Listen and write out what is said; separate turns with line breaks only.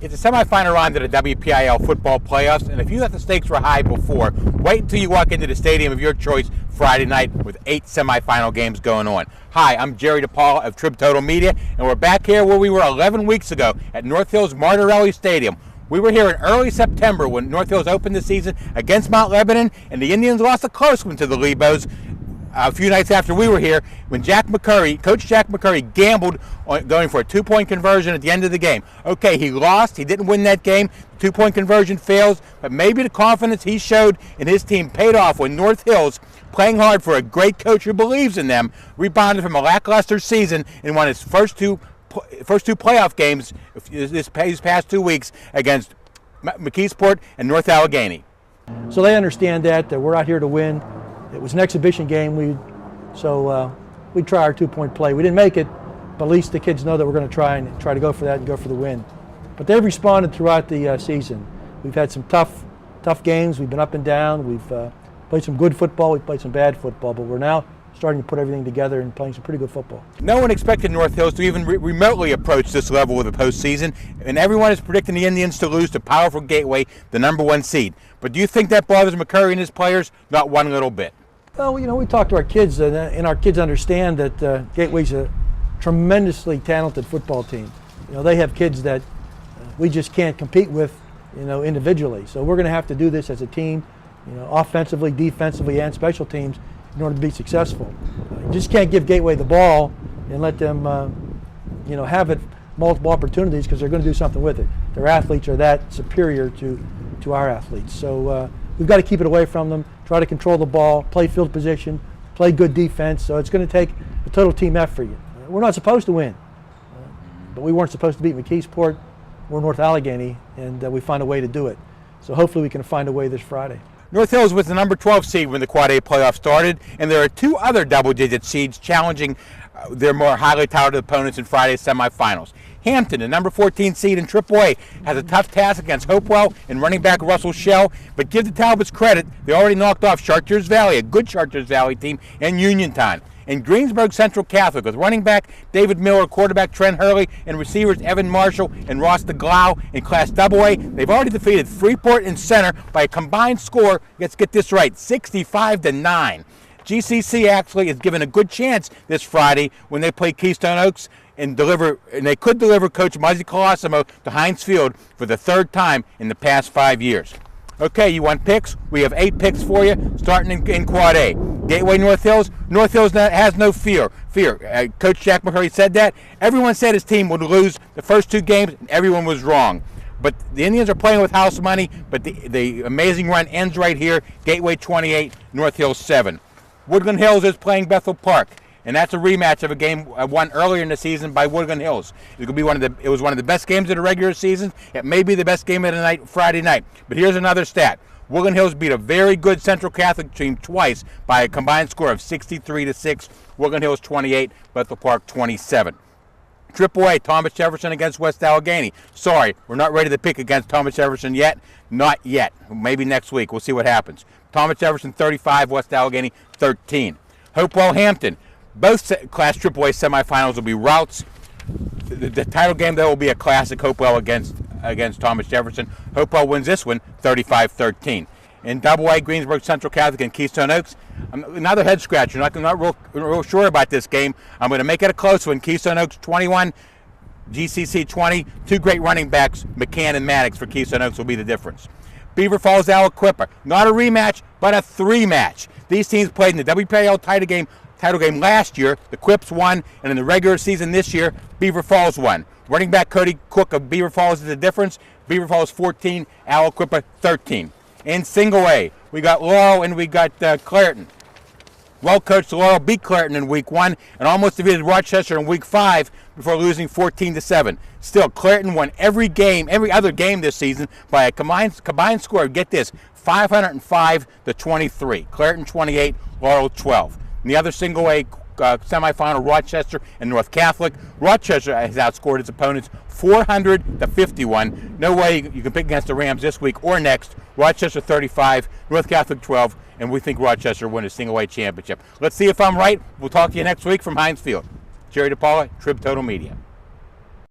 It's a semifinal round of the WPIAL football playoffs, and if you thought the stakes were high before, wait until you walk into the stadium of your choice Friday night with 8 semifinal games going on. Hi, I'm Jerry DiPaola of Trib Total Media, and we're back here where we were 11 weeks ago at North Hills Martirelli Stadium. We were here in early September when North Hills opened the season against Mount Lebanon, and the Indians lost a close one to the Lebos a few nights after we were here when Coach Jack McCurry gambled on going for a 2-point conversion at the end of the game. Okay, he lost. He didn't win that game. 2-point conversion fails, but maybe the confidence he showed in his team paid off when North Hills, playing hard for a great coach who believes in them, rebounded from a lackluster season and won his first two playoff games these past 2 weeks against McKeesport and North Allegheny.
So they understand that we're out here to win. It was an exhibition game, so we try our 2-point play. We didn't make it, but at least the kids know that we're going to try to go for that and go for the win. But they've responded throughout the season. We've had some tough games. We've been up and down. We've played some good football. We've played some bad football, but we're now starting to put everything together and playing some pretty good football.
No one expected North Hills to even remotely approach this level of the postseason, and everyone is predicting the Indians to lose to powerful Gateway, the #1 seed. But do you think that bothers McCurry and his players? Not one little bit.
Well, we talk to our kids, and our kids understand that Gateway's a tremendously talented football team. They have kids that we just can't compete with, individually. So we're going to have to do this as a team, offensively, defensively, and special teams in order to be successful. You just can't give Gateway the ball and let them, have it multiple opportunities because they're going to do something with it. Their athletes are that superior to our athletes. So we've got to keep it away from them, try to control the ball, play field position, play good defense. So it's going to take a total team effort. We're not supposed to win, but we weren't supposed to beat McKeesport or North Allegheny, and we find a way to do it. So hopefully we can find a way this Friday.
North Hills was the #12 seed when the Quad A playoff started, and there are 2 other double-digit seeds challenging their more highly touted opponents in Friday's semifinals. Hampton, the #14 seed in AAA, has a tough task against Hopewell and running back Russell Shell, but give the Talbots credit, they already knocked off Chartiers Valley, a good Chartiers Valley team, and Uniontown. And Greensburg Central Catholic, with running back David Miller, quarterback Trent Hurley, and receivers Evan Marshall and Ross DeGlau in Class AA, they've already defeated Freeport and Center by a combined score, let's get this right, 65-9. GCC actually is given a good chance this Friday when they play Keystone Oaks and they could deliver Coach Muzzy Colosimo to Heinz Field for the 3rd time in the past 5 years. Okay, you want picks? We have 8 picks for you, starting in Quad A. Gateway North Hills. North Hills has no fear. Coach Jack McCurry said that. Everyone said his team would lose the first 2 games, and everyone was wrong. But the Indians are playing with house money, but the amazing run ends right here. Gateway 28, North Hills 7. Woodland Hills is playing Bethel Park, and that's a rematch of a game won earlier in the season by Woodland Hills. It was one of the best games of the regular season. It may be the best game of the night, Friday night. But here's another stat. Woodland Hills beat a very good Central Catholic team twice by a combined score of 63-6. Woodland Hills 28, Bethel Park 27. AAA, Thomas Jefferson against West Allegheny. Sorry, we're not ready to pick against Thomas Jefferson yet. Not yet. Maybe next week. We'll see what happens. Thomas Jefferson 35, West Allegheny 13. Hopewell Hampton. Both Class AAA semifinals will be routes. The title game, though, will be a classic, Hopewell against Thomas Jefferson. Hopewell wins this one 35-13. In AA, Greensburg Central Catholic and Keystone Oaks, another head scratcher. I'm not real sure about this game. I'm going to make it a close one. Keystone Oaks 21, GCC 20. 2 great running backs, McCann and Maddox for Keystone Oaks will be the difference. Beaver Falls Aliquippa, not a rematch, but a 3-match. These teams played in the WPIAL title game last year. The Quips won, and in the regular season this year, Beaver Falls won. Running back Cody Cook of Beaver Falls is the difference. Beaver Falls 14, Aliquippa 13. In single A, we got Laurel and we got Clairton. Well-coached Laurel beat Clairton in week 1 and almost defeated Rochester in week 5 before losing 14-7. Still, Clairton won every other game this season by a combined score, get this, 505-23. Clairton 28, Laurel 12. In the other single A semifinal, Rochester and North Catholic. Rochester has outscored its opponents 400-51. No way you can pick against the Rams this week or next. Rochester 35, North Catholic 12, and we think Rochester will win a single A championship. Let's see if I'm right. We'll talk to you next week from Heinz Field. Jerry DiPaola, Trib Total Media.